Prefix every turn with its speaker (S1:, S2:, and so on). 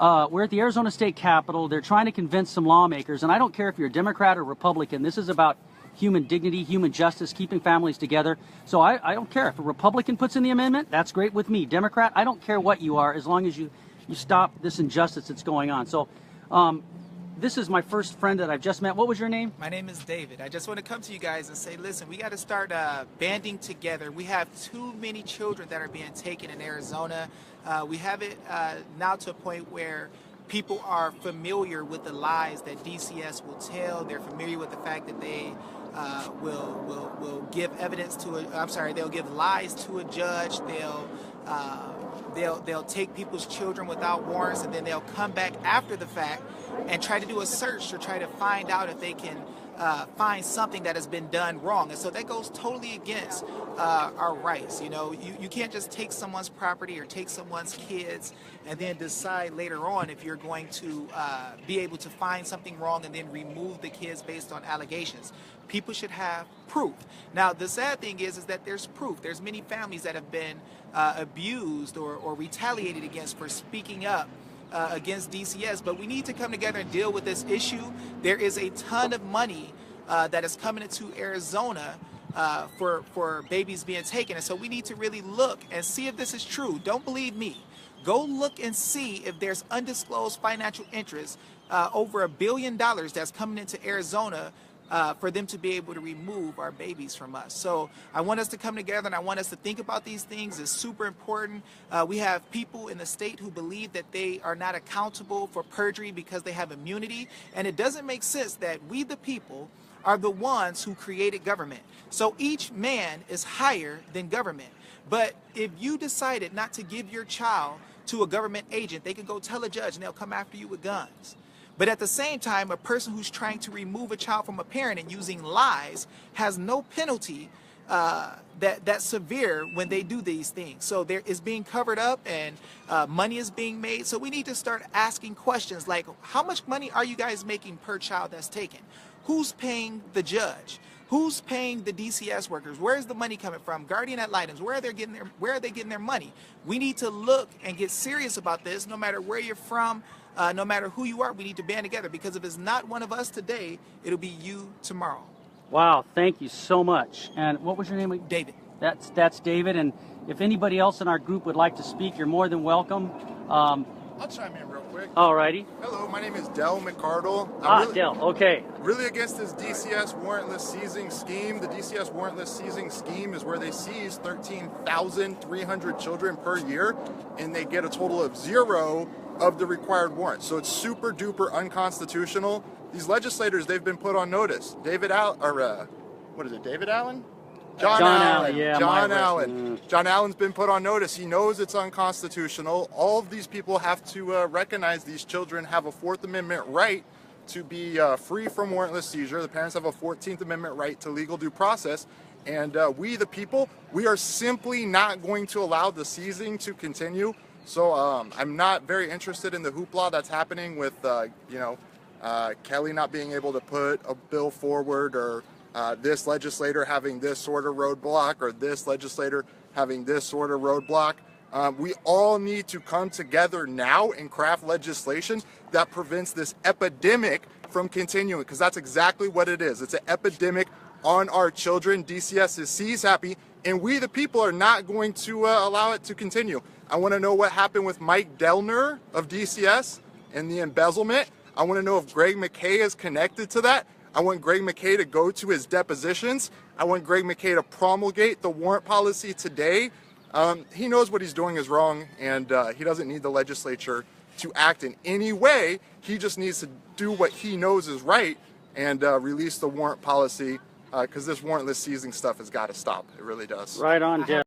S1: we're at the Arizona State Capitol. They're trying to convince some lawmakers, and I don't care if you're a Democrat or Republican. This is about human dignity, human justice, keeping families together. So I don't care. If a Republican puts in the amendment, that's great with me. Democrat, I don't care what you are, as long as you stop this injustice that's going on. So this is my first friend that I've just met. What was your name?
S2: My name is David. I just want to come to you guys and say, listen, we got to start banding together. We have too many children that are being taken in Arizona. We have it now to a point where people are familiar with the lies that DCS will tell. They're familiar with the fact that they will give evidence to they'll give lies to a judge. They'll take people's children without warrants, and then they'll come back after the fact and try to do a search to try to find out if they can find something that has been done wrong. And so that goes totally against our rights. You know, you can't just take someone's property or take someone's kids and then decide later on if you're going to be able to find something wrong and then remove the kids based on allegations. People should have proof. Now, the sad thing is that there's proof. There's many families that have been abused or retaliated against for speaking up against DCS, but we need to come together and deal with this issue. There is a ton of money that is coming into Arizona for babies being taken, and so we need to really look and see if this is true. Don't believe me. Go look and see if there's undisclosed financial interest over $1 billion that's coming into Arizona for them to be able to remove our babies from us. So I want us to come together, and I want us to think about these things. It's super important. We have people in the state who believe that they are not accountable for perjury because they have immunity, and it doesn't make sense that we the people are the ones who created government. So each man is higher than government. But if you decided not to give your child to a government agent, they can go tell a judge and they'll come after you with guns. But at the same time, a person who's trying to remove a child from a parent and using lies has no penalty that's severe when they do these things. So there is being covered up, and money is being made. So we need to start asking questions like, how much money are you guys making per child that's taken? Who's paying the judge? Who's paying the DCS workers? Where is the money coming from? Guardian ad litem, where are they getting their money? We need to look and get serious about this, no matter where you're from. No matter who you are, we need to band together, because if it's not one of us today, it'll be you tomorrow.
S1: Wow, thank you so much. And what was your name?
S2: David.
S1: That's David. And if anybody else in our group would like to speak, you're more than welcome.
S3: I'll chime in real quick.
S1: Alrighty.
S3: Hello, my name is Del McCardle.
S1: Del, okay.
S3: Really against this DCS warrantless seizing scheme. The DCS warrantless seizing scheme is where they seize 13,300 children per year, and they get a total of 0 of the required warrants. So it's super duper unconstitutional. These legislators, they've been put on notice. David Allen? John Allen.
S1: Yeah,
S3: John Allen. John Allen's been put on notice. He knows it's unconstitutional. All of these people have to recognize these children have a 4th Amendment right to be free from warrantless seizure. The parents have a 14th Amendment right to legal due process. And we, the people, we are simply not going to allow the seizing to continue. So I'm not very interested in the hoopla that's happening with, Kelly not being able to put a bill forward, or this legislator having this sort of roadblock, or this legislator having this sort of roadblock. We all need to come together now and craft legislation that prevents this epidemic from continuing, because that's exactly what it is. It's an epidemic on our children. DCS is seize happy, and we the people are not going to allow it to continue. I want to know what happened with Mike Delner of DCS and the embezzlement. I want to know if Greg McKay is connected to that. I want Greg McKay to go to his depositions. I want Greg McKay to promulgate the warrant policy today. He knows what he's doing is wrong, and he doesn't need the legislature to act in any way. He just needs to do what he knows is right and release the warrant policy, because this warrantless seizing stuff has got to stop. It really does.
S1: Right on, Jeff.